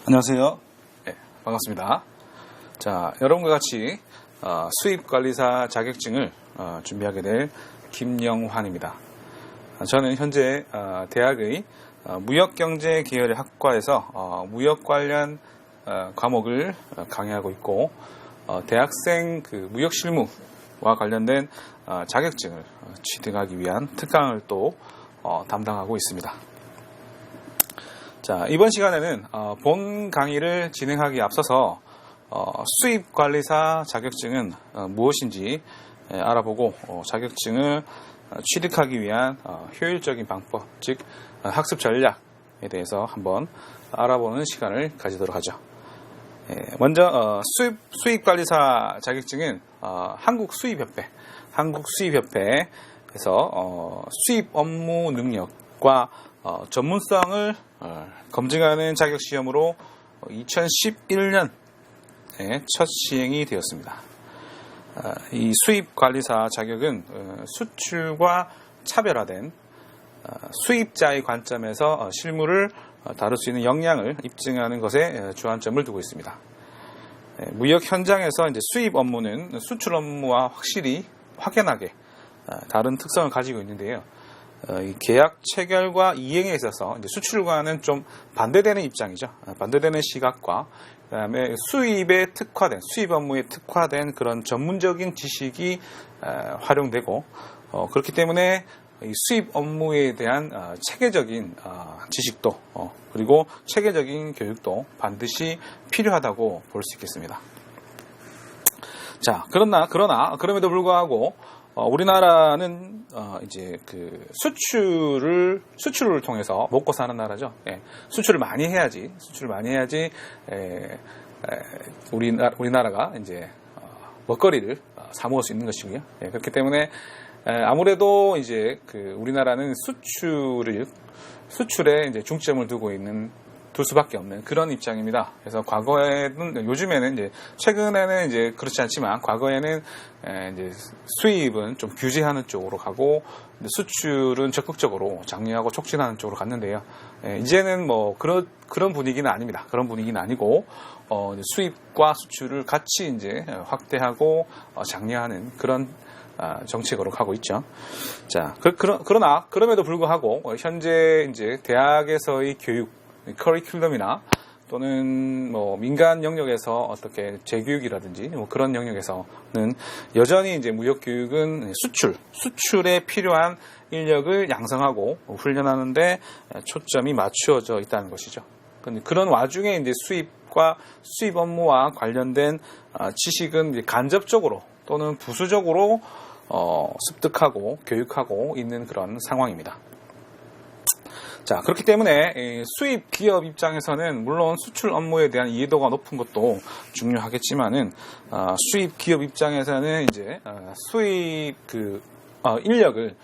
안녕하세요. 네, 반갑습니다. 자, 여러분과 같이 수입관리사 자격증을 준비하게 될 김영환입니다. 저는 현재 대학의 무역경제 계열의 학과에서 무역 관련 과목을 강의하고 있고, 대학생 무역 실무와 관련된 자격증을 취득하기 위한 특강을 또 담당하고 있습니다. 자, 이번 시간에는 본 강의를 진행하기에 앞서서 수입관리사 자격증은 무엇인지 알아보고 자격증을 취득하기 위한 효율적인 방법, 즉 학습 전략에 대해서 한번 알아보는 시간을 가지도록 하죠. 먼저 수입관리사 자격증은 한국수입협회에서 수입 업무 능력과 전문성을 검증하는 자격시험으로 2011년에 첫 시행이 되었습니다. 이 수입관리사 자격은 수출과 차별화된 수입자의 관점에서 실무를 다룰 수 있는 역량을 입증하는 것에 주안점을 두고 있습니다. 무역 현장에서 이제 수입 업무는 수출 업무와 확연하게 다른 특성을 가지고 있는데요. 이 계약 체결과 이행에 있어서 이제 수출과는 좀 반대되는 입장이죠. 반대되는 시각과 그다음에 수입 업무에 특화된 그런 전문적인 지식이 활용되고, 그렇기 때문에 이 수입 업무에 대한 체계적인 지식도 그리고 체계적인 교육도 반드시 필요하다고 볼 수 있겠습니다. 자, 그럼에도 불구하고 우리나라는 이제 수출을 통해서 먹고 사는 나라죠. 수출을 많이 해야지 우리나라가 이제 먹거리를 사 먹을 수 있는 것이고요. 그렇기 때문에 아무래도 이제 우리나라는 수출에 이제 중점을 둘 수밖에 없는 그런 입장입니다. 그래서 요즘에는 이제 최근에는 이제 그렇지 않지만 과거에는 이제 수입은 좀 규제하는 쪽으로 가고 수출은 적극적으로 장려하고 촉진하는 쪽으로 갔는데요. 이제는 뭐 그런 분위기는 아닙니다. 그런 분위기는 아니고 수입과 수출을 같이 이제 확대하고 장려하는 그런 정책으로 가고 있죠. 자, 그럼에도 불구하고 현재 이제 대학에서의 교육 커리큘럼이나 또는 뭐 민간 영역에서 어떻게 재교육이라든지 뭐 그런 영역에서는 여전히 이제 무역 교육은 수출에 필요한 인력을 양성하고 훈련하는데 초점이 맞추어져 있다는 것이죠. 그런 와중에 이제 수입과 수입 업무와 관련된 지식은 간접적으로 또는 부수적으로 습득하고 교육하고 있는 그런 상황입니다. 자, 그렇기 때문에 수입 기업 입장에서는 물론 수출 업무에 대한 이해도가 높은 것도 중요하겠지만은 수입 기업 입장에서는 이제 수입 인력을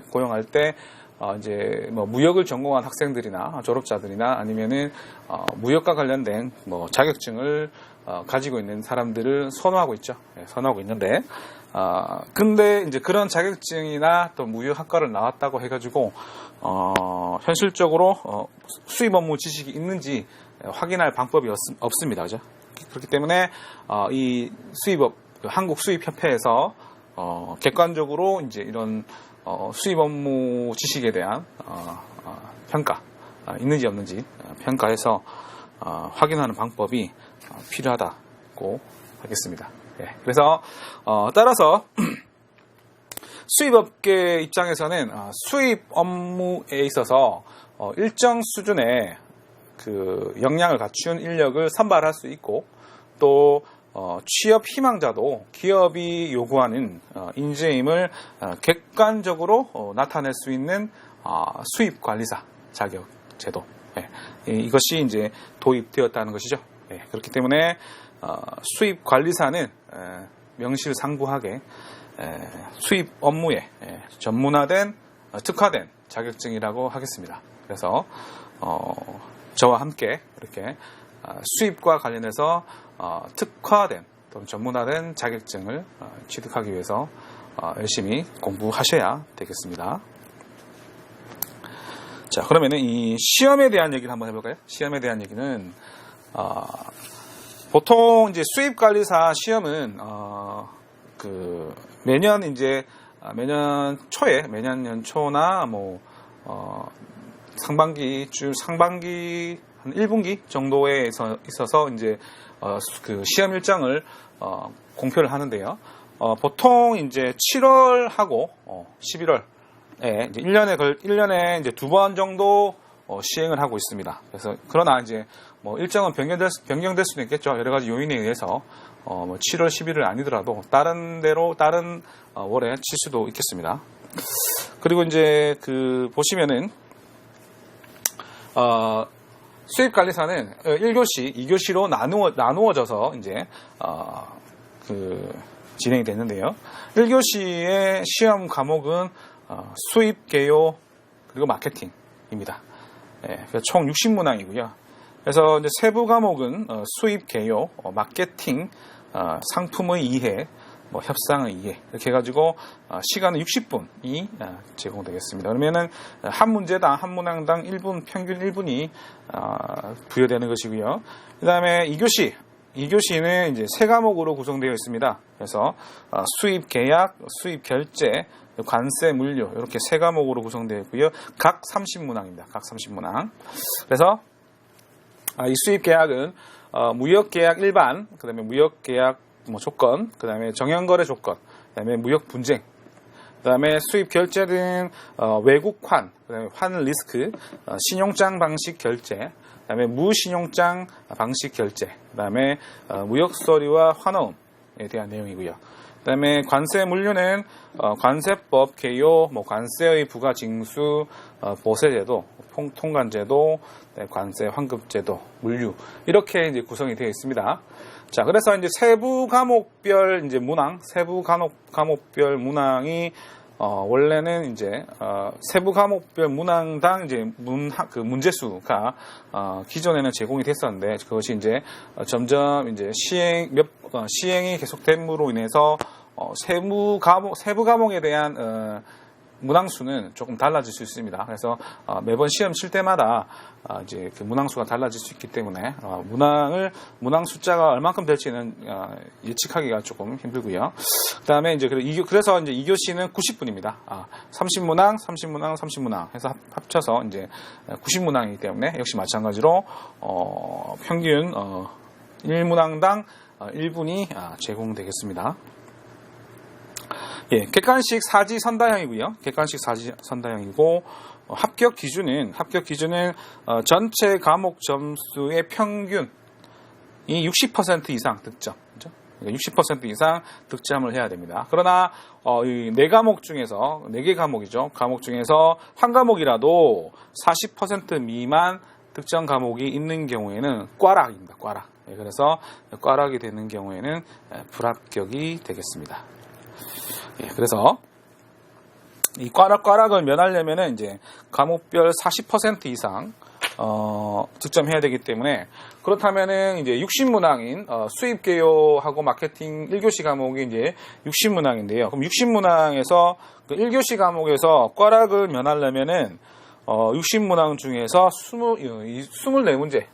고용할 때 이제 뭐 무역을 전공한 학생들이나 졸업자들이나 아니면은 무역과 관련된 뭐 자격증을 가지고 있는 사람들을 선호하고 있죠. 선호하고 있는데 근데 이제 그런 자격증이나 또 무역학과를 나왔다고 해가지고 현실적으로 수입 업무 지식이 있는지 확인할 방법이 없습니다. 그죠? 그렇기 때문에 이 한국 수입협회에서 객관적으로 이제 이런 수입 업무 지식에 대한 평가 있는지 없는지 평가해서 확인하는 방법이 필요하다고 하겠습니다. 그래서 따라서 수입업계 입장에서는 수입 업무에 있어서 일정 수준의 역량을 갖춘 인력을 선발할 수 있고, 또 취업 희망자도 기업이 요구하는 인재임을 객관적으로 나타낼 수 있는 수입관리사 자격 제도, 이것이 이제 도입되었다는 것이죠. 그렇기 때문에 수입관리사는 명실상부하게 수입 업무에 전문화된 특화된 자격증이라고 하겠습니다. 그래서 저와 함께 이렇게 수입과 관련해서 특화된 또는 전문화된 자격증을 취득하기 위해서 열심히 공부하셔야 되겠습니다. 자, 그러면은 이 시험에 대한 얘기를 한번 해볼까요? 시험에 대한 얘기는, 보통 이제 수입관리사 시험은, 매년 이제, 매년 초에, 매년 연초나 상반기 한 1분기 정도에 있어서 이제, 그 시험 일정을, 공표를 하는데요. 보통 이제 7월하고, 11월, 예, 이제 1년에 이제 2번 정도 시행을 하고 있습니다. 그래서, 그러나 이제 일정은 변경될 수는 있겠죠. 여러 가지 요인에 의해서, 7월, 11월 아니더라도 다른 월에 칠 수도 있겠습니다. 그리고 이제 보시면은, 수입관리사는 1교시, 2교시로 나누어져서 이제, 진행이 됐는데요. 1교시의 시험 과목은 수입, 개요, 그리고 마케팅입니다. 예, 총 60문항이고요. 그래서 이제 세부 과목은 수입, 개요, 마케팅, 상품의 이해, 협상의 이해 이렇게 해가지고 시간은 60분이 제공되겠습니다. 그러면은 한 문제당 한 문항당 1분 평균 1분이 부여되는 것이고요. 그 다음에 2교시는 이제 세 과목으로 구성되어 있습니다. 그래서 수입 계약, 수입 결제, 관세, 물류 이렇게 세 과목으로 구성되어 있고요. 각 30문항입니다. 각 30문항. 그래서 이 수입 계약은 무역 계약 일반, 그다음에 무역 계약 조건, 그다음에 정형거래 조건, 그다음에 무역 분쟁, 그다음에 수입 결제는 외국환, 그다음에 환 리스크, 신용장 방식 결제, 그다음에 무신용장 방식 결제, 그다음에 무역 서류와 환어음에 대한 내용이고요. 그다음에 관세 물류는 관세법 개요, 관세의 부과 징수, 보세제도, 통관제도, 관세 환급제도, 물류 이렇게 이제 구성이 되어 있습니다. 자, 그래서 이제 세부 과목별 이제 문항, 세부 과목별 문항이 원래는 이제 세부 과목별 문항당 이제 문제수가 기존에는 제공이 됐었는데 그것이 이제 점점 이제 시행이 계속됨으로 인해서 세부 과목에 대한 문항수는 조금 달라질 수 있습니다. 그래서 매번 시험 칠 때마다 이제 그 문항수가 달라질 수 있기 때문에 문항 숫자가 얼만큼 될지는 예측하기가 조금 힘들고요. 그다음에 이제 그래서 이제 2교시는 90분입니다. 30문항 해서 합쳐서 이제 90문항이기 때문에 역시 마찬가지로 평균 1문항당 1분이 제공되겠습니다. 예, 객관식 사지 선다형이고요. 객관식 사지 선다형이고 합격 기준은 전체 과목 점수의 평균이 60% 이상 득점, 그렇죠? 60% 이상 득점을 해야 됩니다. 그러나 이 4과목 중에서 4개 과목이죠. 과목 중에서 한 과목이라도 40% 미만 득점 과목이 있는 경우에는 꽈락입니다. 꽈락. 예, 그래서 꽈락이 되는 경우에는 불합격이 되겠습니다. 예, 그래서 이 꽈락을 면하려면은 이제 과목별 40% 이상 득점해야 되기 때문에 그렇다면은 이제 60문항인 수입 개요하고 마케팅 1교시 과목이 이제 60문항인데요. 그럼 60문항에서 그 1교시 과목에서 꽈락을 면하려면은 60문항 중에서 24문제,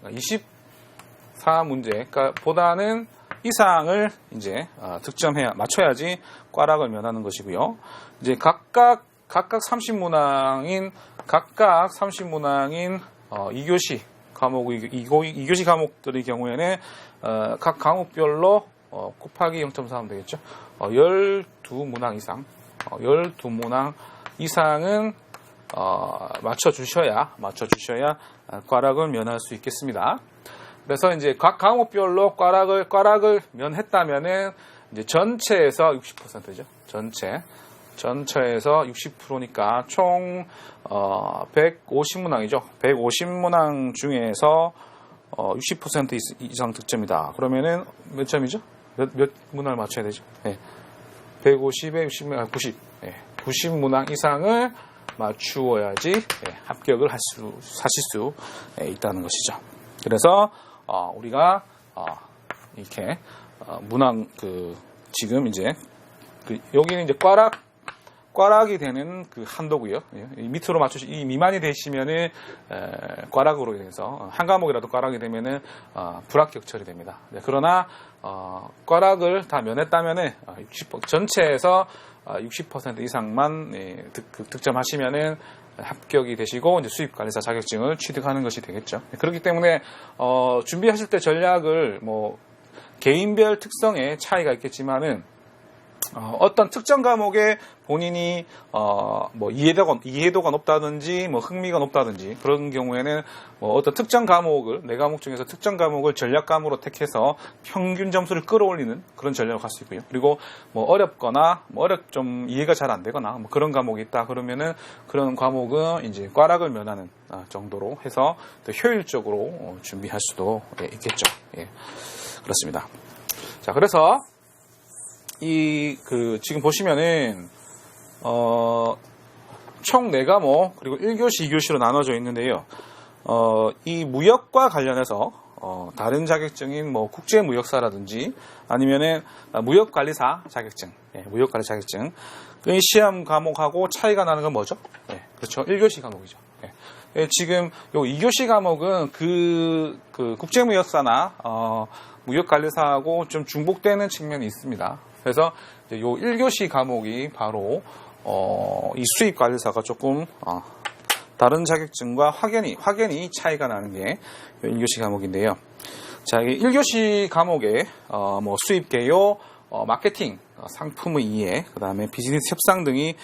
24문제 보다는 이상을 이제 맞춰야지 꽈락을 면하는 것이고요. 이제 각각 30문항인 2교시 과목들의 경우에는 각 과목별로 곱하기 0.4 하면 되겠죠. 12문항 이상은 맞춰주셔야 꽈락을 면할 수 있겠습니다. 그래서 이제 각 과목별로 꽈락을 면했다면은 이제 전체에서 60%죠. 전체에서 60%니까 총 150문항이죠. 150문항 중에서 60% 이상 득점이다. 그러면은 몇 점이죠? 몇 문항을 맞춰야 되죠? 네. 150에 60, 90. 네. 90문항 이상을 맞추어야지 합격을 하실 수 있다는 것이죠. 그래서 우리가 이렇게 문항 지금 이제 여기는 이제 꽈락이 되는 그 한도고요. 이 밑으로 이 미만이 되시면은 꽈락으로 인해서 한 과목이라도 꽈락이 되면은 불합격처리 됩니다. 그러나 꽈락을 다 면했다면은 전체에서 60% 이상만 득점하시면은 합격이 되시고 이제 수입관리사 자격증을 취득하는 것이 되겠죠. 그렇기 때문에 준비하실 때 전략을 뭐 개인별 특성에 차이가 있겠지만은 어떤 특정 과목에 본인이 뭐 이해도가 높다든지 뭐 흥미가 높다든지 그런 경우에는 뭐 어떤 특정 과목을 네 과목 중에서 특정 과목을 전략 과목으로 택해서 평균 점수를 끌어올리는 그런 전략을 할 수 있고요. 그리고 뭐 어렵거나 뭐 좀 이해가 잘 안 되거나 뭐 그런 과목이 있다 그러면은 그런 과목은 이제 꽈락을 면하는 정도로 해서 더 효율적으로 준비할 수도 있겠죠. 예, 그렇습니다. 자, 그래서 지금 보시면은, 총 4과목, 그리고 1교시, 2교시로 나눠져 있는데요. 이 무역과 관련해서, 다른 자격증인 뭐 국제무역사라든지 아니면은 무역관리사 자격증, 무역관리 자격증. 이 시험 과목하고 차이가 나는 건 뭐죠? 그렇죠. 1교시 과목이죠. 지금 요 2교시 과목은 그 국제무역사나, 무역관리사하고 좀 중복되는 측면이 있습니다. 그래서 요 1교시 과목이 바로 이 수입관리사가 조금 다른 자격증과 확연히 차이가 나는 게 1교시 과목인데요. 자, 이 1교시 과목에 뭐 수입개요, 마케팅, 상품의 이해, 그다음에 비즈니스 협상 등이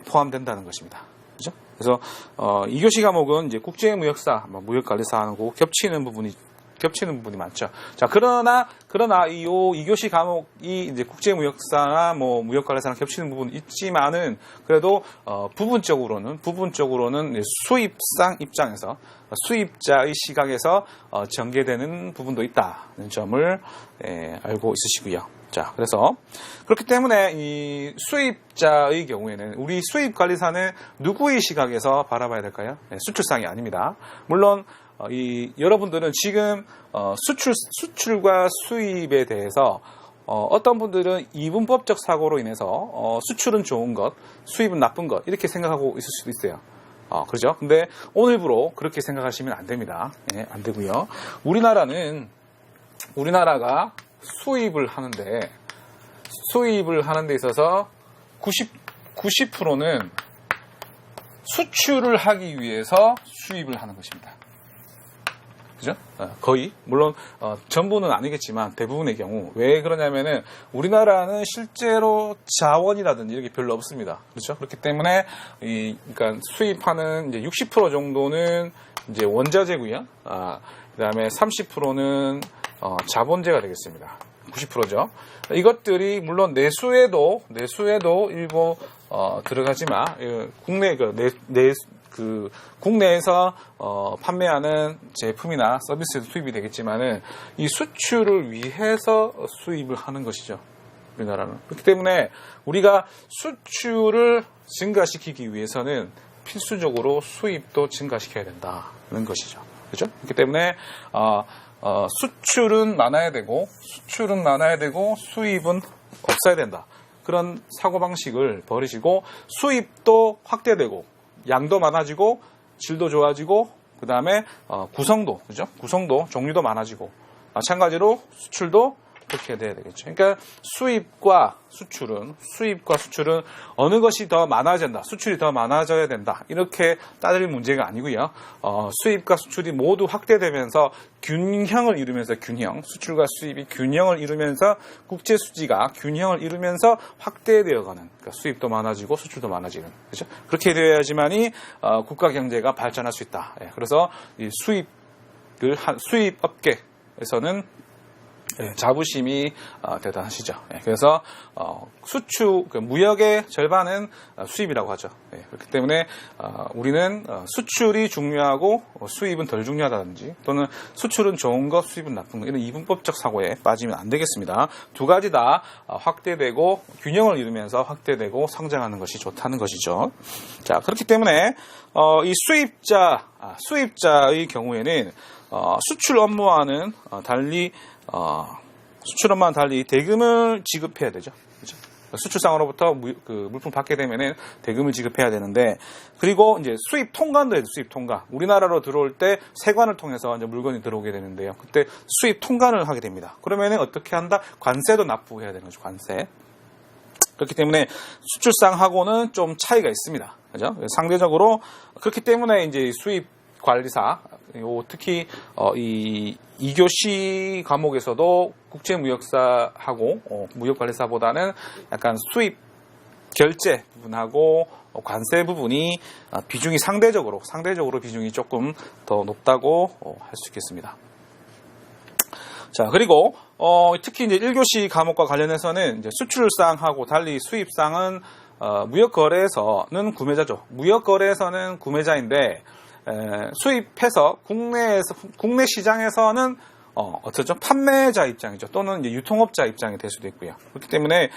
포함된다는 것입니다. 그죠? 그래서 2교시 과목은 이제 국제무역사, 무역관리사하고 겹치는 부분이 많죠. 자, 그러나 이 2교시 과목이 이제 국제무역사나 뭐 무역관리사랑 겹치는 부분이 있지만은 그래도 부분적으로는 수입상 입장에서 수입자의 시각에서 전개되는 부분도 있다는 점을 알고 있으시고요. 자, 그래서 그렇기 때문에 이 수입자의 경우에는 우리 수입관리사는 누구의 시각에서 바라봐야 될까요? 수출상이 아닙니다. 물론 여러분들은 지금 수출과 수입에 대해서 어떤 분들은 이분법적 사고로 인해서 수출은 좋은 것, 수입은 나쁜 것 이렇게 생각하고 있을 수도 있어요. 그렇죠? 근데 오늘부로 그렇게 생각하시면 안 됩니다. 안 되고요. 우리나라가 수입을 하는데 있어서 90%는 수출을 하기 위해서 수입을 하는 것입니다. 그죠? 거의 물론 전부는 아니겠지만 대부분의 경우 왜 그러냐면은 우리나라는 실제로 자원이라든지 이렇게 별로 없습니다. 그렇죠? 그렇기 때문에 그러니까 수입하는 이제 60% 정도는 이제 원자재고요. 그다음에 30%는 자본재가 되겠습니다. 90%죠. 이것들이 물론 내수에도 일부 들어가지만 국내에서 판매하는 제품이나 서비스에도 수입이 되겠지만은 이 수출을 위해서 수입을 하는 것이죠. 우리나라는. 그렇기 때문에 우리가 수출을 증가시키기 위해서는 필수적으로 수입도 증가시켜야 된다는 것이죠. 그렇죠? 그렇기 때문에 수출은 많아야 되고 수입은 없어야 된다. 그런 사고방식을 버리시고 수입도 확대되고 양도 많아지고 질도 좋아지고 그 다음에 구성도 종류도 많아지고 마찬가지로 수출도 그렇게 돼야 되겠죠. 그러니까 수입과 수출은 어느 것이 더 많아져야 된다. 수출이 더 많아져야 된다. 이렇게 따질 문제가 아니고요. 수입과 수출이 모두 확대되면서 균형을 이루면서 수출과 수입이 균형을 이루면서 국제 수지가 균형을 이루면서 확대되어가는 그러니까 수입도 많아지고 수출도 많아지는 그렇죠? 그렇게 되어야지만이 국가 경제가 발전할 수 있다. 그래서 이 수입 업계에서는 자부심이 대단하시죠. 그래서 무역의 절반은 수입이라고 하죠. 그렇기 때문에 우리는 수출이 중요하고 수입은 덜 중요하다든지 또는 수출은 좋은 것, 수입은 나쁜 것 이런 이분법적 사고에 빠지면 안 되겠습니다. 두 가지 다 확대되고 균형을 이루면서 확대되고 성장하는 것이 좋다는 것이죠. 자, 그렇기 때문에 이 수입자의 경우에는 수출 업무와는 달리 대금을 지급해야 되죠. 그렇죠? 수출상으로부터 물품 받게 되면은 대금을 지급해야 되는데, 그리고 이제 수입 통관도 해요. 수입 통관. 우리나라로 들어올 때 세관을 통해서 이제 물건이 들어오게 되는데요. 그때 수입 통관을 하게 됩니다. 그러면은 어떻게 한다? 관세도 납부해야 되는 거죠. 관세. 그렇기 때문에 수출상하고는 좀 차이가 있습니다. 그죠? 상대적으로 그렇기 때문에 이제 수입 관리사, 특히 이 2교시 과목에서도 국제무역사하고 무역관리사보다는 약간 수입 결제 부분하고 관세 부분이 비중이 상대적으로 비중이 조금 더 높다고 할 수 있겠습니다. 자, 그리고 특히 이제 1교시 과목과 관련해서는 이제 수출상하고 달리 수입상은 무역거래에서는 구매자죠. 무역거래에서는 구매자인데 수입해서 국내 시장에서는 어쩌죠? 판매자 입장이죠. 또는 이제 유통업자 입장이 될 수도 있고요. 그렇기 때문에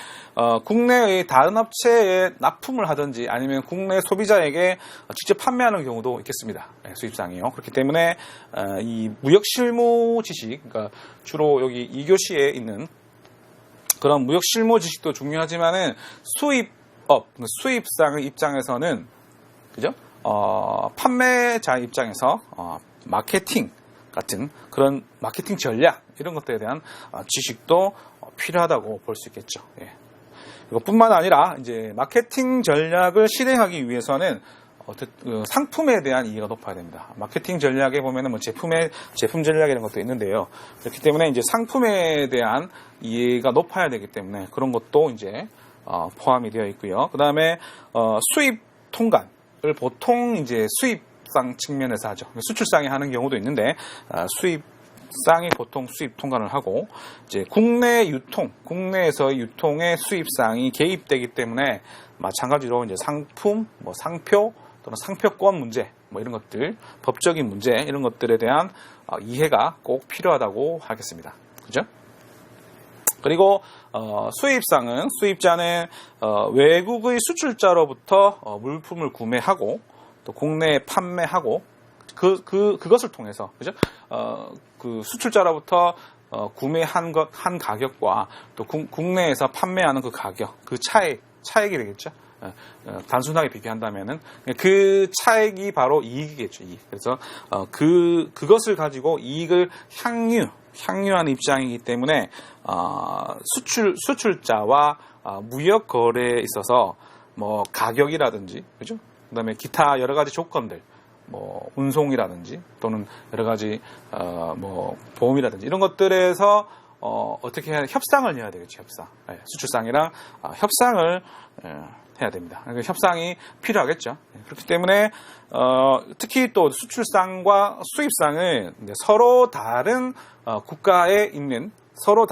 국내의 다른 업체에 납품을 하든지 아니면 국내 소비자에게 직접 판매하는 경우도 있겠습니다. 수입상이요. 그렇기 때문에 이 무역 실무 지식, 그러니까 주로 여기 2교시에 있는 그런 무역 실무 지식도 중요하지만은 수입상의 입장에서는 그죠? 판매자 입장에서 마케팅 같은 그런 마케팅 전략 이런 것들에 대한 지식도 필요하다고 볼 수 있겠죠. 예. 이것뿐만 아니라 이제 마케팅 전략을 실행하기 위해서는 상품에 대한 이해가 높아야 됩니다. 마케팅 전략에 보면은 뭐 제품 전략 이런 것도 있는데요. 그렇기 때문에 이제 상품에 대한 이해가 높아야 되기 때문에 그런 것도 이제 포함이 되어 있고요. 그 다음에 수입 통관을 보통 이제 수입상 측면에서 하죠. 수출상이 하는 경우도 있는데 수입상이 보통 수입 통관을 하고 이제 국내에서 유통에 수입상이 개입되기 때문에 마찬가지로 이제 상품, 뭐 상표 또는 상표권 문제, 뭐 이런 것들, 법적인 문제 이런 것들에 대한 이해가 꼭 필요하다고 하겠습니다. 그죠? 그리고 수입자는 외국의 수출자로부터 물품을 구매하고 또 국내에 판매하고 그것을 통해서 그죠? 그 수출자로부터 구매한 한 가격과 또 국내에서 판매하는 그 가격, 그 차액이 되겠죠. 단순하게 비교한다면은 그 차액이 바로 이익이겠죠. 이익. 그래서 그것을 가지고 이익을 향유하는 입장이기 때문에 수출자와 무역 거래에 있어서 뭐 가격이라든지 그죠? 그다음에 기타 여러 가지 조건들, 뭐 운송이라든지 또는 여러 가지 뭐 보험이라든지 이런 것들에서 어떻게 협상을 해야 되겠죠. 협상. 수출상이랑 협상을 해야 됩니다. 그러니까 협상이 필요하겠죠. 그렇기 때문에 특히 또 수출상과 수입상은 서로 다른 국가에 있는 서로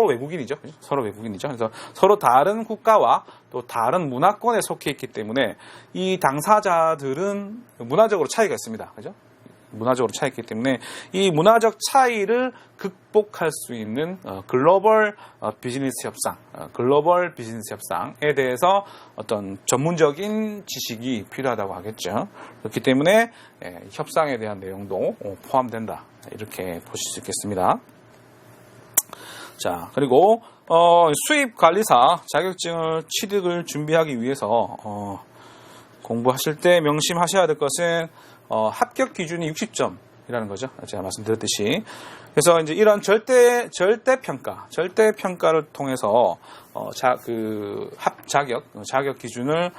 외국인이죠. 서로 외국인이죠. 그래서 서로 다른 국가와 또 다른 문화권에 속해 있기 때문에 이 당사자들은 문화적으로 차이가 있습니다. 그죠? 문화적으로 차이있기 때문에 이 문화적 차이를 극복할 수 있는 글로벌 비즈니스 협상에 대해서 어떤 전문적인 지식이 필요하다고 하겠죠. 그렇기 때문에 협상에 대한 내용도 포함된다. 이렇게 보실 수 있겠습니다. 자, 그리고 수입관리사 자격증을 취득을 준비하기 위해서 공부하실 때 명심하셔야 될 것은 합격 기준이 60점이라는 거죠. 제가 말씀드렸듯이. 그래서 이제 이런 절대 평가를 통해서 자격 기준을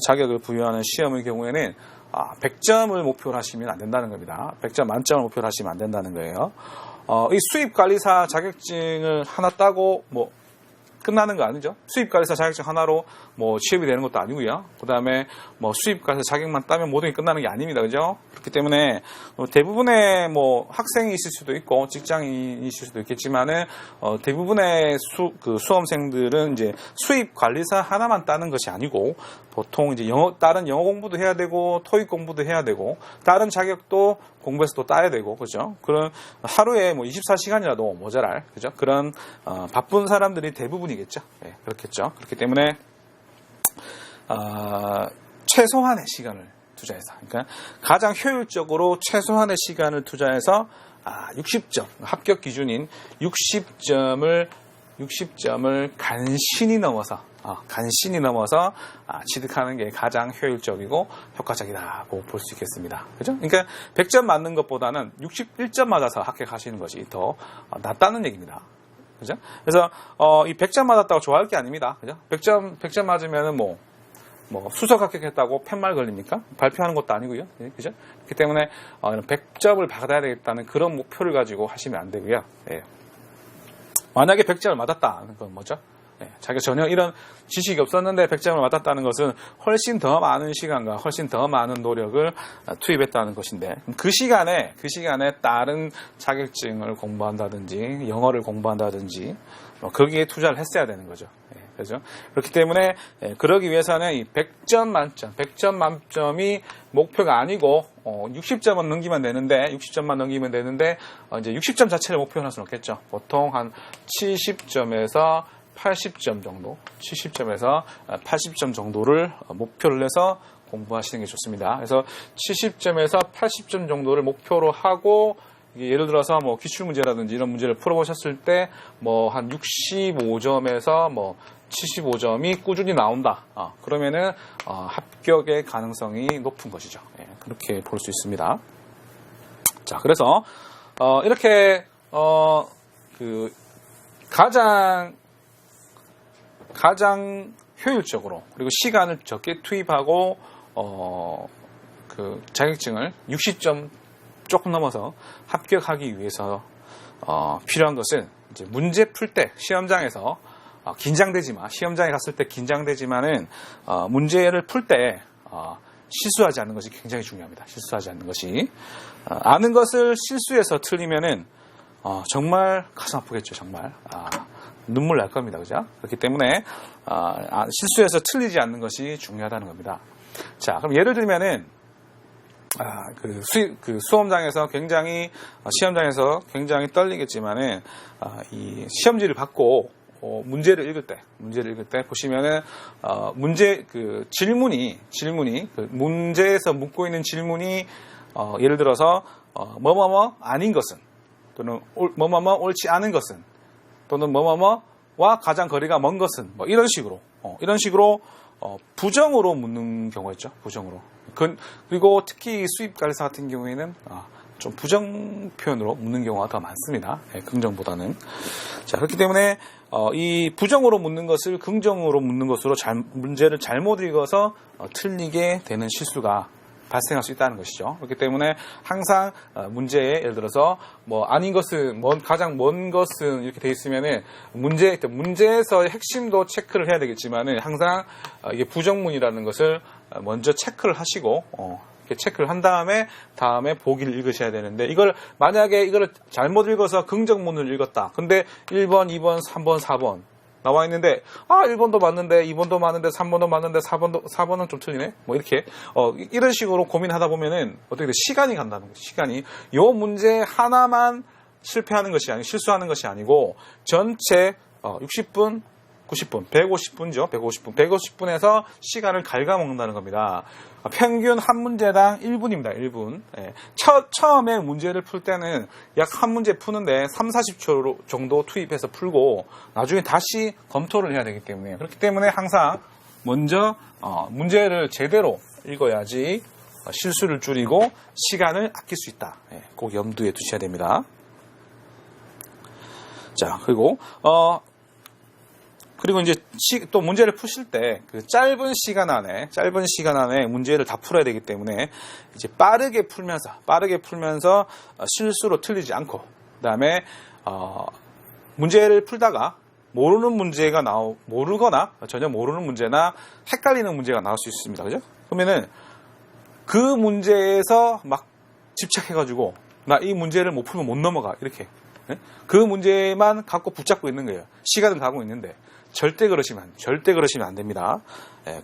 자격을 부여하는 시험의 경우에는 100점을 목표로 하시면 안 된다는 겁니다. 100점 만점을 목표로 하시면 안 된다는 거예요. 이 수입관리사 자격증을 하나 따고 뭐 끝나는 거 아니죠? 수입관리사 자격증 하나로 뭐 취업이 되는 것도 아니고요. 그 다음에 뭐 수입관리사 자격만 따면 모든 게 끝나는 게 아닙니다. 그죠? 그렇기 때문에 대부분의 뭐 학생이 있을 수도 있고 직장인이 있을 수도 있겠지만은 대부분의 수험생들은 이제 수입관리사 하나만 따는 것이 아니고 보통 이제 다른 영어 공부도 해야 되고 토익 공부도 해야 되고 다른 자격도 공부해서 또 따야 되고 그죠? 그런 하루에 뭐 24시간이라도 모자랄 그죠? 그런 바쁜 사람들이 대부분이겠죠. 네, 그렇겠죠. 그렇기 때문에 최소한의 시간을 투자해서 그러니까 가장 효율적으로 최소한의 시간을 투자해서 60점 합격 기준인 60점을 60점을 간신히 넘어서 취득하는 게 가장 효율적이고 효과적이라고 볼 수 있겠습니다. 그죠? 그러니까 100점 맞는 것보다는 61점 맞아서 합격하시는 것이 더 낫다는 얘기입니다. 그죠? 그래서 이 100점 맞았다고 좋아할 게 아닙니다. 그죠? 100점 맞으면은 뭐 수석 합격했다고 팻말 걸립니까? 발표하는 것도 아니고요. 예, 그죠? 그렇기 때문에 100점을 받아야 되겠다는 그런 목표를 가지고 하시면 안 되고요. 예. 만약에 100점을 맞았다는 건 뭐죠? 예, 자기가 전혀 이런 지식이 없었는데 100점을 맞았다는 것은 훨씬 더 많은 시간과 훨씬 더 많은 노력을 투입했다는 것인데, 그 시간에 다른 자격증을 공부한다든지 영어를 공부한다든지 거기에 투자를 했어야 되는 거죠. 예, 그렇죠? 그렇기 때문에 그러기 위해서는 이 100점 만점이 목표가 아니고 60점만 넘기면 되는데 이제 60점 자체를 목표로 할 수는 없겠죠. 보통 한 70점에서 80점 정도, 70점에서 80점 정도를 목표를 해서 공부하시는 게 좋습니다. 그래서 70점에서 80점 정도를 목표로 하고, 예를 들어서 뭐 기출문제라든지 이런 문제를 풀어보셨을 때 뭐 한 65점에서 뭐 75점이 꾸준히 나온다. 그러면은 합격의 가능성이 높은 것이죠. 예, 그렇게 볼 수 있습니다. 자, 그래서 이렇게 그 가장 효율적으로, 그리고 시간을 적게 투입하고 그 자격증을 60점 조금 넘어서 합격하기 위해서 필요한 것은, 이제 문제 풀 때 시험장에서 시험장에 갔을 때 긴장되지만은 문제를 풀 때 실수하지 않는 것이 굉장히 중요합니다. 실수하지 않는 것이. 아는 것을 실수해서 틀리면은 정말 가슴 아프겠죠. 정말 눈물 날 겁니다. 그죠? 그렇기 때문에 실수해서 틀리지 않는 것이 중요하다는 겁니다. 자, 그럼 예를 들면은 시험장에서 굉장히 떨리겠지만은 이 시험지를 받고 문제를 읽을 때 보시면은 질문이 문제에서 묻고 있는 질문이 예를 들어서 뭐뭐뭐 아닌 것은, 또는 뭐뭐뭐 옳지 않은 것은, 또는 뭐뭐뭐와 가장 거리가 먼 것은, 뭐 이런 식으로 부정으로 묻는 경우가 있죠. 부정으로. 그리고 특히 수입관리사 같은 경우에는 좀 부정 표현으로 묻는 경우가 더 많습니다. 네, 긍정보다는. 자, 그렇기 때문에 이 부정으로 묻는 것을 긍정으로 묻는 것으로 문제를 잘못 읽어서 틀리게 되는 실수가 발생할 수 있다는 것이죠. 그렇기 때문에 항상 문제에, 예를 들어서 뭐 아닌 것은 가장 먼 것은 이렇게 돼 있으면은 문제에서 핵심도 체크를 해야 되겠지만은 항상 이게 부정문이라는 것을 먼저 체크를 하시고 체크를 한 다음에 보기를 읽으셔야 되는데, 만약에 이걸 잘못 읽어서 긍정문을 읽었다. 근데 1번, 2번, 3번, 4번 나와 있는데 1번도 맞는데 2번도 맞는데 3번도 맞는데 4번은 좀 틀리네. 뭐 이렇게 이런 식으로 고민하다 보면은 어떻게 돼? 시간이 간다는 거예요. 시간이. 요 문제 하나만 실수하는 것이 아니고 전체 60분, 90분, 150분죠. 150분에서 시간을 갉아먹는다는 겁니다. 평균 한 문제당 1분입니다. 1분. 예. 처음에 문제를 풀 때는 약 한 문제 푸는데 30-40초 정도 투입해서 풀고 나중에 다시 검토를 해야 되기 때문에, 그렇기 때문에 항상 먼저 문제를 제대로 읽어야지 실수를 줄이고 시간을 아낄 수 있다. 예. 꼭 염두에 두셔야 됩니다. 자, 그리고 이제 또 문제를 푸실 때 그 짧은 시간 안에 문제를 다 풀어야 되기 때문에 이제 빠르게 풀면서 실수로 틀리지 않고, 그다음에 문제를 풀다가 모르거나 전혀 모르는 문제나 헷갈리는 문제가 나올 수 있습니다. 그죠? 그러면은 그 문제에서 막 집착해가지고 나 이 문제를 못 풀면 못 넘어가, 이렇게 그 문제만 갖고 붙잡고 있는 거예요. 시간을 가고 있는데 절대 그러시면 안 됩니다.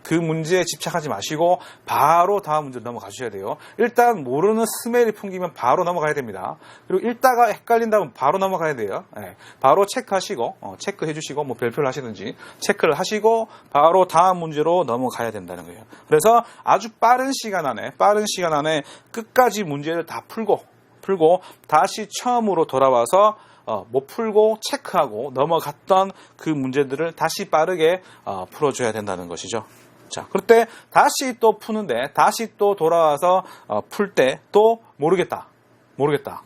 그 문제에 집착하지 마시고 바로 다음 문제로 넘어가셔야 돼요. 일단 모르는 스멜이 풍기면 바로 넘어가야 됩니다. 그리고 읽다가 헷갈린다면 바로 넘어가야 돼요. 바로 체크해 주시고 뭐 별표를 하시든지 체크를 하시고 바로 다음 문제로 넘어가야 된다는 거예요. 그래서 아주 빠른 시간 안에 끝까지 문제를 다 풀고 다시 처음으로 돌아와서 못 풀고 체크하고 넘어갔던 그 문제들을 다시 빠르게 풀어줘야 된다는 것이죠. 자, 그럴 때 다시 또 푸는데 다시 또 돌아와서 풀 때 또 모르겠다.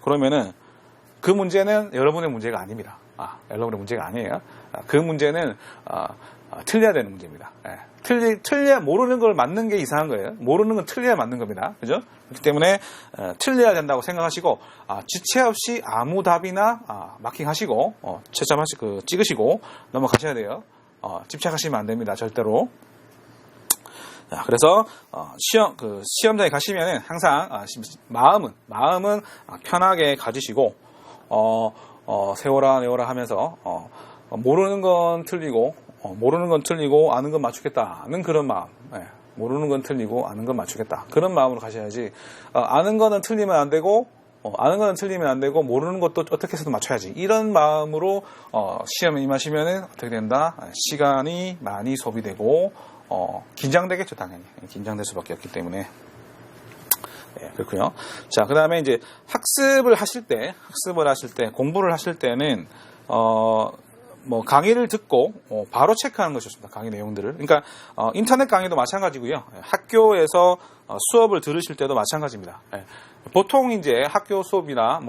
그러면은 그 문제는 여러분의 문제가 아닙니다. 여러분의 문제가 아니에요. 그 문제는 틀려야 되는 문제입니다. 틀려야 모르는 걸 맞는 게 이상한 거예요. 모르는 건 틀려야 맞는 겁니다. 그죠? 그렇기 때문에 틀려야 된다고 생각하시고 지체 없이 아무 답이나 마킹하시고 찍으시고 넘어가셔야 돼요. 집착하시면 안 됩니다. 절대로. 자, 그래서 시험장에 가시면은 항상 마음은 편하게 가지시고 세워라 내워라 하면서 모르는 건 틀리고 아는 건 맞추겠다는 그런 마음. 모르는 건 틀리고 아는 건 맞추겠다. 그런 마음으로 가셔야지. 아는 거는 틀리면 안 되고 모르는 것도 어떻게 해서든 맞춰야지. 이런 마음으로 시험에 임하시면은 어떻게 된다? 시간이 많이 소비되고 긴장되겠죠, 당연히. 긴장될 수밖에 없기 때문에. 그렇고요. 자, 그 다음에 이제 학습을 하실 때, 공부를 하실 때는, 강의를 듣고, 바로 체크하는 것이 좋습니다. 강의 내용들을. 그러니까, 인터넷 강의도 마찬가지고요. 학교에서 수업을 들으실 때도 마찬가지입니다. 보통 이제 학교 수업이나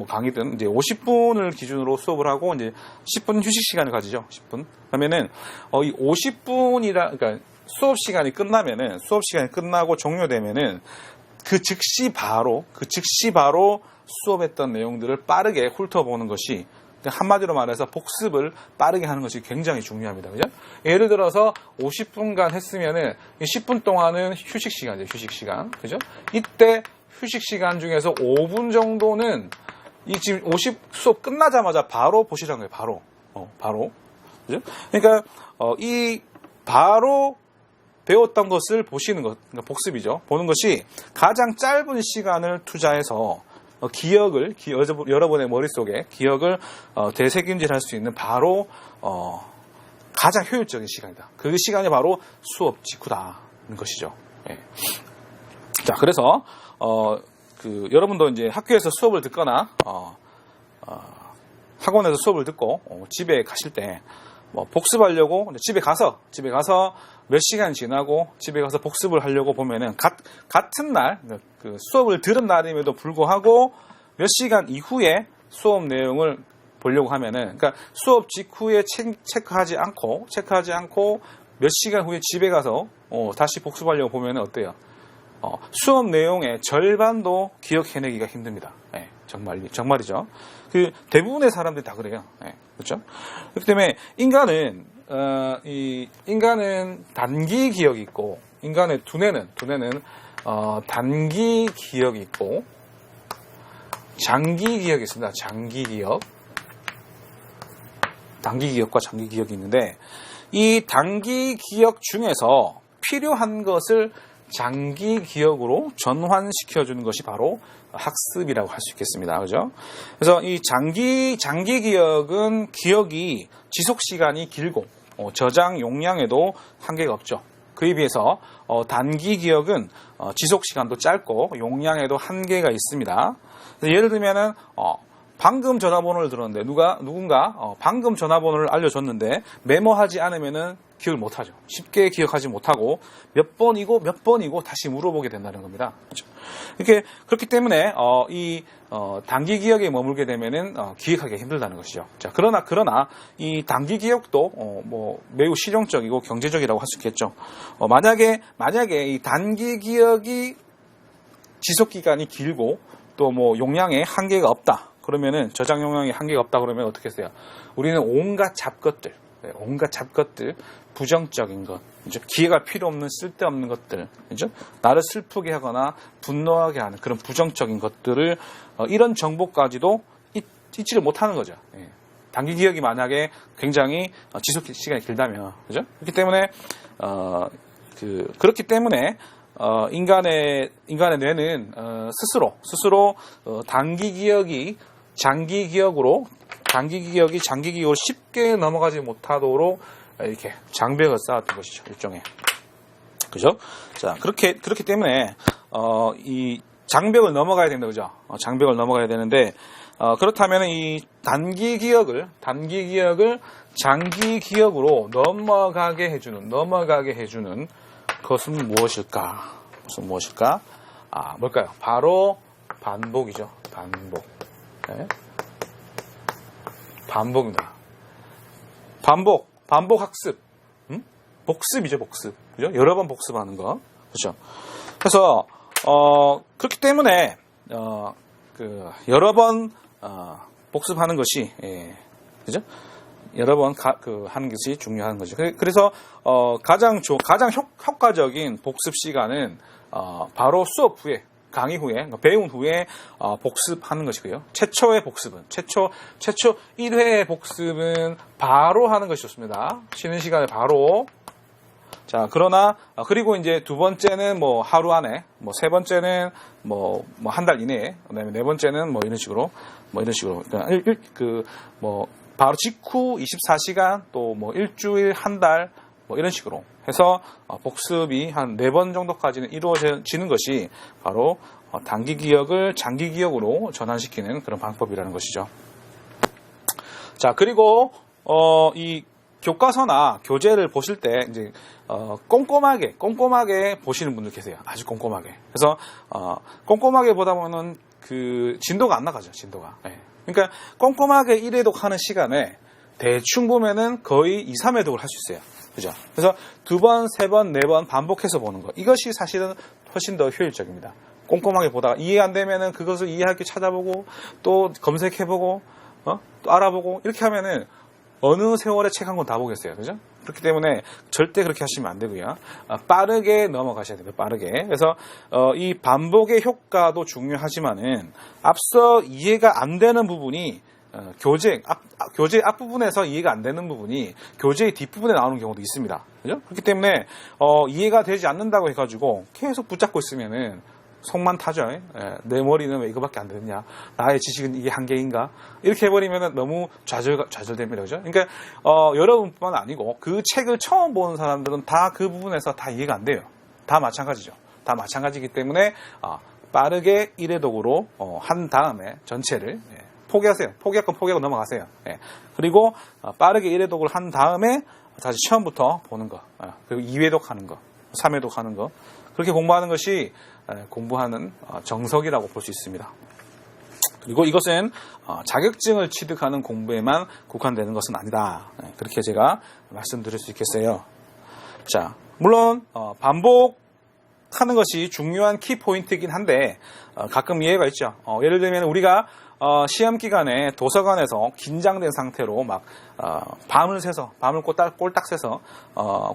강의든 이제 50분을 기준으로 수업을 하고 이제 10분 휴식 시간을 가지죠. 10분. 그러면은 이 50분이라 그러니까 수업 시간이 끝나고 종료되면은 그 즉시 바로 수업했던 내용들을 빠르게 훑어보는 것이 한마디로 말해서 복습을 빠르게 하는 것이 굉장히 중요합니다. 그죠? 예를 들어서 50분간 했으면은 10분 동안은 휴식 시간이죠. 휴식 시간. 그죠? 이때 휴식 시간 중에서 5분 정도는 이 지금 50 수업 끝나자마자 바로 보시라는 거예요. 바로. 그죠? 그러니까 이 바로 배웠던 것을 보시는 것, 그러니까 복습이죠. 보는 것이 가장 짧은 시간을 투자해서 여러분의 머릿속에 기억을 되새김질할 수 있는 바로 가장 효율적인 시간이다. 그 시간이 바로 수업 직후다는 것이죠. 예. 자, 그래서 여러분도 이제 학교에서 수업을 듣거나 학원에서 수업을 듣고 집에 가실 때 복습하려고 집에 가서 몇 시간 지나고 집에 가서 복습을 하려고 보면은 같은 날 그 수업을 들은 날임에도 불구하고 몇 시간 이후에 수업 내용을 보려고 하면은 그러니까 수업 직후에 체크하지 않고 몇 시간 후에 집에 가서 다시 복습하려고 보면은 어때요? 수업 내용의 절반도 기억해내기가 힘듭니다. 네, 정말이죠. 그 대부분의 사람들이 다 그래요. 네, 그렇죠? 그렇기 때문에 인간은 단기 기억이 있고 인간의 두뇌는 단기 기억이 있고 장기 기억이 있습니다. 단기 기억과 장기 기억이 있는데 이 단기 기억 중에서 필요한 것을 장기 기억으로 전환시켜주는 것이 바로 학습이라고 할 수 있겠습니다. 그죠? 그래서 이 장기 기억은 기억이 지속 시간이 길고 저장 용량에도 한계가 없죠. 그에 비해서 단기 기억은 지속 시간도 짧고 용량에도 한계가 있습니다. 예를 들면은 방금 전화번호를 들었는데 누군가 방금 전화번호를 알려줬는데 메모하지 않으면은 기억을 못하죠. 쉽게 기억하지 못하고 몇 번이고 다시 물어보게 된다는 겁니다. 그렇죠? 그렇기 때문에 이 단기 기억에 머물게 되면은 기억하기 힘들다는 것이죠. 자, 그러나 이 단기 기억도 매우 실용적이고 경제적이라고 할 수 있겠죠. 만약에 이 단기 기억이 지속 기간이 길고 또 용량에 한계가 없다. 그러면은 저장 용량에 한계가 없다 그러면 어떻게 했어요? 우리는 온갖 잡것들, 부정적인 것, 기회가 필요 없는 쓸데없는 것들, 그죠? 나를 슬프게 하거나 분노하게 하는 그런 부정적인 것들을 이런 정보까지도 잊지를 못하는 거죠. 예. 단기 기억이 만약에 굉장히 지속 시간이 길다면, 그죠? 그렇기 때문에 인간의 뇌는 스스로 단기 기억이 장기 기억으로 쉽게 넘어가지 못하도록 이렇게 장벽을 쌓았던 것이죠. 일종의. 그죠? 자, 그렇기 때문에 이 장벽을 넘어가야 된다, 그죠? 장벽을 넘어가야 되는데, 그렇다면 이 단기 기억을 장기 기억으로 넘어가게 해주는 것은 무엇일까? 뭘까요? 바로 반복이죠. 반복. 네. 반복입니다. 반복 학습. 복습이죠, 복습. 그죠? 여러 번 복습하는 거. 그죠? 그래서, 그렇기 때문에, 여러 번, 복습하는 것이, 그죠? 여러 번 하는 것이 중요한 거죠. 그래서, 가장 효과적인 복습 시간은, 바로 수업 후에, 강의 후에, 배운 후에, 복습하는 것이고요. 최초 1회 복습은 바로 하는 것이 좋습니다. 쉬는 시간에 바로. 자, 그리고 이제 두 번째는 뭐 하루 안에, 뭐 세 번째는 뭐 한 달 이내에, 그다음에 네 번째는 뭐 이런 식으로. 바로 직후 24시간, 또 뭐 일주일, 한 달, 뭐 이런 식으로 해서 복습이 한 4번 정도까지는 이루어지는 것이 바로 단기 기억을 장기 기억으로 전환시키는 그런 방법이라는 것이죠. 자, 그리고 이 교과서나 교재를 보실 때 이제 꼼꼼하게 보시는 분들 계세요. 아주 꼼꼼하게. 그래서 꼼꼼하게 보다 보면은 그 진도가 안 나가죠. 진도가. 네. 그러니까 꼼꼼하게 1회독 하는 시간에 대충 보면은 거의 2, 3회독을 할 수 있어요. 그죠? 그래서 2번, 3번, 4번 반복해서 보는 거. 이것이 사실은 훨씬 더 효율적입니다. 꼼꼼하게 보다가 이해 안 되면은 그것을 이해할 게 찾아보고 또 검색해보고 또 알아보고 이렇게 하면은 어느 세월에 책 한 권 다 보겠어요. 그죠? 그렇기 때문에 절대 그렇게 하시면 안 되고요. 빠르게 넘어가셔야 돼요. 빠르게. 그래서 이 반복의 효과도 중요하지만은 앞서 이해가 안 되는 부분이 교재 앞부분에서 이해가 안 되는 부분이 교재의 뒷부분에 나오는 경우도 있습니다. 그죠? 그렇기 때문에 이해가 되지 않는다고 해가지고 계속 붙잡고 있으면은 속만 타죠. 내 머리는 왜 이거밖에 안 되느냐? 나의 지식은 이게 한계인가? 이렇게 해버리면 너무 좌절됩니다. 그죠? 그러니까, 여러분뿐만 아니고 그 책을 처음 보는 사람들은 다 그 부분에서 다 이해가 안 돼요. 다 마찬가지죠. 다 마찬가지이기 때문에, 빠르게 1회독으로, 한 다음에 전체를, 포기하세요. 포기할 건 포기하고 넘어가세요. 그리고, 빠르게 1회독을 한 다음에 다시 처음부터 보는 거. 그리고 2회독 하는 거. 3회독 하는 거. 그렇게 공부하는 것이 공부하는 정석이라고 볼 수 있습니다. 그리고 이것은 자격증을 취득하는 공부에만 국한되는 것은 아니다. 그렇게 제가 말씀드릴 수 있겠어요. 자, 물론 반복하는 것이 중요한 키포인트이긴 한데 가끔 예외가 있죠. 예를 들면 우리가 시험 기간에 도서관에서 긴장된 상태로 막 밤을 꼴딱 새서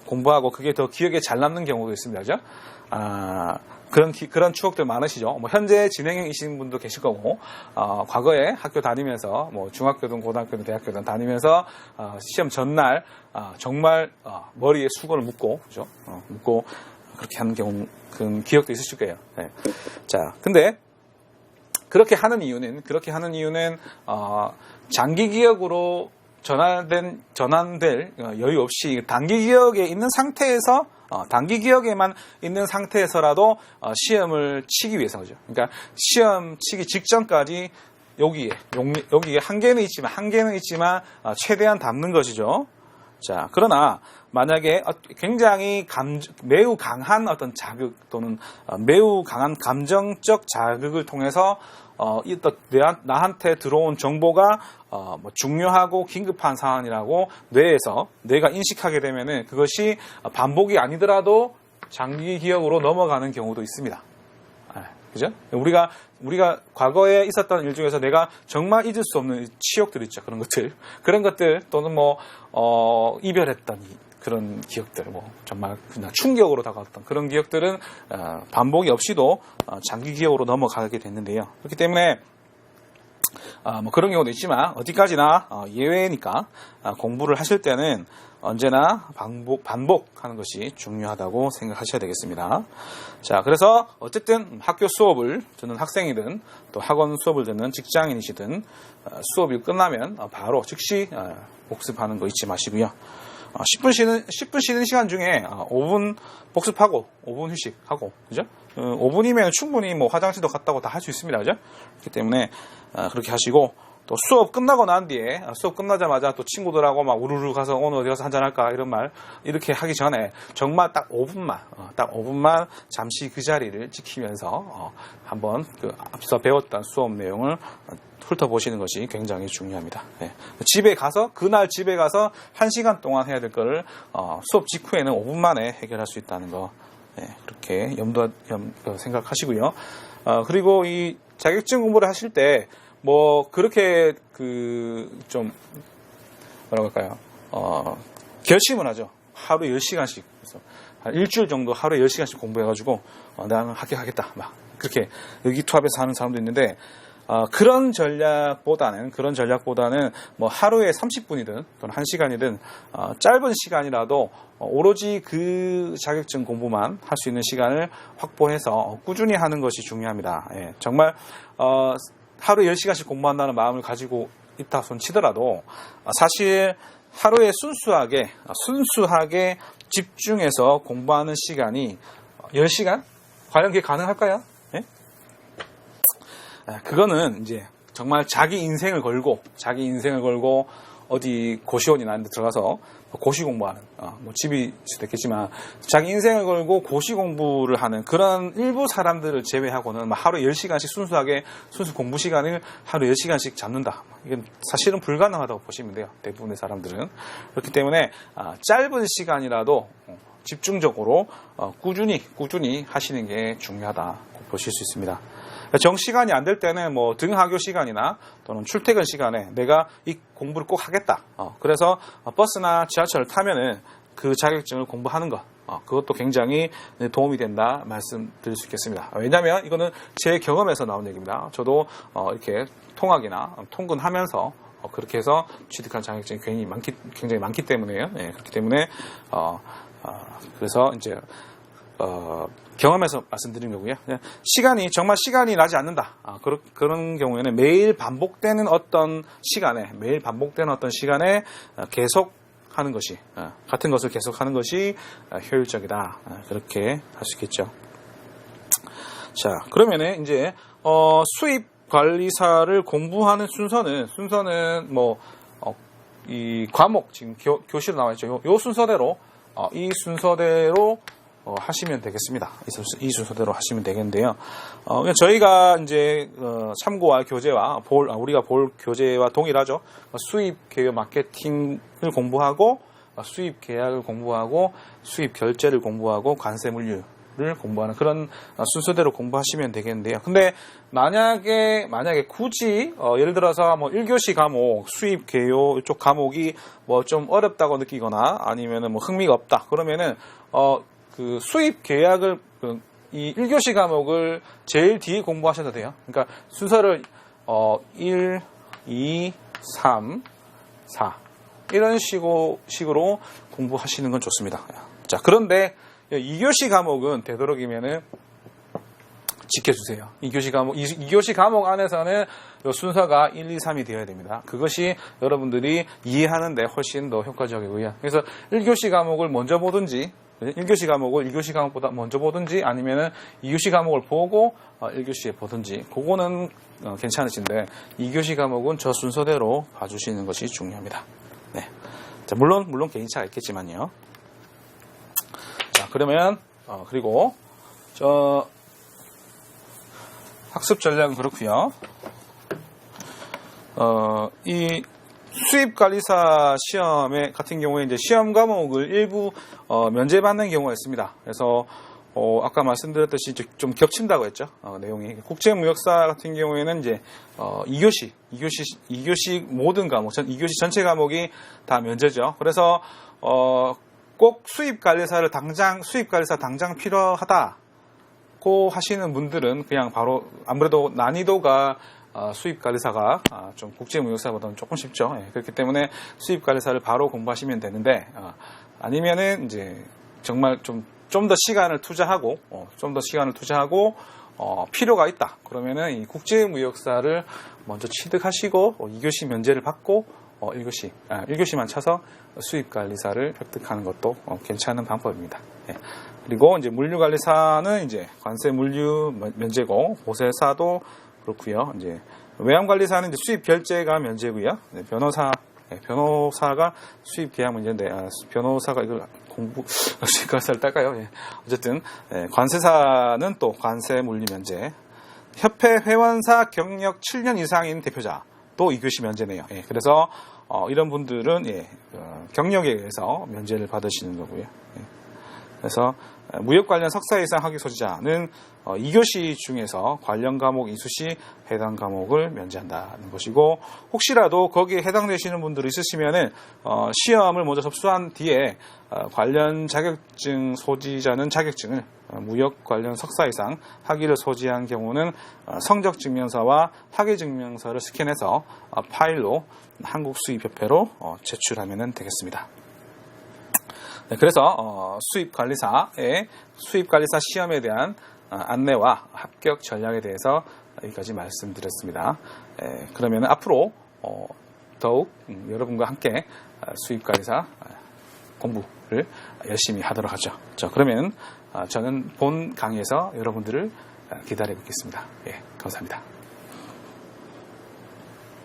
공부하고 그게 더 기억에 잘 남는 경우도 있습니다. 그죠? 그런 추억들 많으시죠? 뭐 현재 진행형이신 분도 계실 거고, 과거에 학교 다니면서, 뭐 중학교든 고등학교든 대학교든 다니면서, 시험 전날, 정말, 머리에 수건을 묶고, 그죠? 묶고, 그렇게 하는 그 기억도 있으실 거예요. 네. 자, 근데, 그렇게 하는 이유는, 장기 기억으로 전환될 여유 없이 단기 기억에 있는 상태에서 단기 기억에만 있는 상태에서라도 시험을 치기 위해서 그죠. 그러니까 시험 치기 직전까지 여기에 한계는 있지만 최대한 담는 것이죠. 자, 그러나 만약에 굉장히 매우 강한 어떤 자극 또는 매우 강한 감정적 자극을 통해서 나한테 들어온 정보가 뭐 중요하고 긴급한 사안이라고 뇌가 인식하게 되면은 그것이 반복이 아니더라도 장기 기억으로 넘어가는 경우도 있습니다. 그죠? 우리가 과거에 있었던 일 중에서 내가 정말 잊을 수 없는 치욕들 있죠. 그런 것들 또는 뭐 이별했던 그런 기억들, 뭐 정말 그냥 충격으로 다가왔던 그런 기억들은 반복이 없이도 장기 기억으로 넘어가게 됐는데요. 그렇기 때문에 뭐 그런 경우도 있지만 어디까지나 예외니까 공부를 하실 때는 언제나 반복하는 것이 중요하다고 생각하셔야 되겠습니다. 자, 그래서 어쨌든 학교 수업을 듣는 학생이든 또 학원 수업을 듣는 직장인이시든 수업이 끝나면 바로 즉시 복습하는 거 잊지 마시고요. 10분 쉬는 시간 중에 5분 복습하고 5분 휴식하고, 그죠? 5분이면 충분히 뭐 화장실도 갔다고 다 할 수 있습니다, 그죠? 그렇기 때문에 그렇게 하시고, 또 수업 끝나고 난 뒤에 수업 끝나자마자 또 친구들하고 막 우르르 가서 오늘 어디 가서 한잔할까 이런 말 이렇게 하기 전에 정말 딱 5분만 잠시 그 자리를 지키면서 한번 그 앞서 배웠던 수업 내용을 훑어보시는 것이 굉장히 중요합니다. 네. 그날 집에 가서 1시간 동안 해야 될 거를 수업 직후에는 5분 만에 해결할 수 있다는 거, 네, 그렇게 생각하시고요. 그리고 이 자격증 공부를 하실 때 뭐 그렇게 좀 뭐라고 할까요? 결심을 하죠. 하루 10시간씩. 그래서 한 일주일 정도 하루에 10시간씩 공부해가지고 나는 합격하겠다. 막 그렇게 의기투합해서 하는 사람도 있는데, 그런 전략보다는 뭐 하루에 30분이든 또는 1시간이든 짧은 시간이라도 오로지 그 자격증 공부만 할 수 있는 시간을 확보해서 꾸준히 하는 것이 중요합니다. 예, 정말 하루에 10시간씩 공부한다는 마음을 가지고 있다 손 치더라도 사실 하루에 순수하게 집중해서 공부하는 시간이 10시간? 과연 그게 가능할까요? 예? 그거는 이제 정말 자기 인생을 걸고 어디 고시원이나 이런 데 들어가서 고시 공부하는, 뭐 집이 수도 있겠지만 자기 인생을 걸고 고시 공부를 하는 그런 일부 사람들을 제외하고는 하루에 10시간씩 순수 공부 시간을 하루에 10시간씩 잡는다. 이건 사실은 불가능하다고 보시면 돼요. 대부분의 사람들은. 그렇기 때문에 짧은 시간이라도 집중적으로 꾸준히 하시는 게 중요하다고 보실 수 있습니다. 정시간이 안 될 때는 뭐 등하교 시간이나 또는 출퇴근 시간에 내가 이 공부를 꼭 하겠다. 그래서 버스나 지하철을 타면은 그 자격증을 공부하는 것. 그것도 굉장히 도움이 된다 말씀드릴 수 있겠습니다. 왜냐하면 이거는 제 경험에서 나온 얘기입니다. 저도 이렇게 통학이나 통근하면서 그렇게 해서 취득한 자격증이 굉장히 많기 때문에요. 네, 그렇기 때문에 그래서 이제 경험에서 말씀드린 거고요. 정말 시간이 나지 않는다. 그런 경우에는 매일 반복되는 어떤 시간에 계속 하는 것이, 같은 것을 계속 하는 것이 효율적이다. 그렇게 할 수 있겠죠. 자, 그러면은 이제, 수입 관리사를 공부하는 순서는 뭐, 이 과목, 지금 교실로 나와 있죠. 요 순서대로, 하시면 되겠습니다. 이 순서대로 하시면 되겠는데요. 저희가 이제 참고할 교재와 우리가 볼 교재와 동일하죠. 수입 개요 마케팅을 공부하고, 수입 계약을 공부하고, 수입 결제를 공부하고, 관세 물류를 공부하는 그런 순서대로 공부하시면 되겠는데요. 근데 만약에 굳이 예를 들어서 뭐 1교시 과목, 수입 개요 이쪽 과목이 뭐 좀 어렵다고 느끼거나 아니면은 뭐 흥미가 없다. 그러면은 그 수입 계약을 이 1교시 과목을 제일 뒤에 공부하셔도 돼요. 그러니까 순서를 1, 2, 3, 4 이런 식으로 공부하시는 건 좋습니다. 자, 그런데 2교시 과목은 되도록이면은 지켜주세요. 2교시 과목 안에서는 순서가 1, 2, 3이 되어야 됩니다. 그것이 여러분들이 이해하는데 훨씬 더 효과적이고요. 그래서 1교시 과목을 먼저 보든지 1교시 과목을 2교시 과목보다 먼저 보든지 아니면은 2교시 과목을 보고 1교시에 보든지 그거는 괜찮으신데 2교시 과목은 저 순서대로 봐주시는 것이 중요합니다. 네. 자, 물론 개인차가 있겠지만요. 자, 그러면 그리고 학습 전략은 그렇고요. 이 수입관리사 시험에 같은 경우에 이제 시험 과목을 일부 면제받는 경우가 있습니다. 그래서 아까 말씀드렸듯이 좀 겹친다고 했죠. 내용이 국제무역사 같은 경우에는 이제 2교시 모든 과목, 2교시 전체 과목이 다 면제죠. 그래서 꼭 수입관리사 당장 필요하다고 하시는 분들은 그냥 바로 아무래도 난이도가 수입관리사가 좀 국제무역사보다는 조금 쉽죠. 예, 그렇기 때문에 수입관리사를 바로 공부하시면 되는데 아니면은 이제 정말 좀 더 시간을 투자하고 필요가 있다. 그러면은 이 국제무역사를 먼저 취득하시고 2교시 면제를 받고 1교시만 쳐서 수입관리사를 획득하는 것도 괜찮은 방법입니다. 예. 그리고 이제 물류관리사는 이제 관세 물류 면제고, 보세사도 그렇고요. 이제 외환관리사는 이제 수입 결제가 면제고요. 네, 변호사가 수입 계약 문제인데, 변호사가 이걸 수입관리사를 딸까요? 예. 어쨌든 관세사는 또 관세 물류 면제. 협회 회원사 경력 7년 이상인 대표자 또 2교시 면제네요. 예. 그래서 이런 분들은 경력에 의해서 면제를 받으시는 거고요. 예. 그래서 무역 관련 석사 이상 학위 소지자는 2교시 중에서 관련 과목 이수시 해당 과목을 면제한다는 것이고, 혹시라도 거기에 해당되시는 분들이 있으시면은 시험을 먼저 접수한 뒤에 관련 자격증 소지자는 자격증을 무역 관련 석사 이상 학위를 소지한 경우는 성적 증명서와 학위 증명서를 스캔해서 파일로 한국수입협회로 제출하면 되겠습니다. 네, 그래서 수입관리사의 수입관리사 시험에 대한 안내와 합격 전략에 대해서 여기까지 말씀드렸습니다. 그러면 앞으로 더욱 여러분과 함께 수입관리사 공부를 열심히 하도록 하죠. 그러면 저는 본 강의에서 여러분들을 기다리고 있겠습니다. 예, 감사합니다.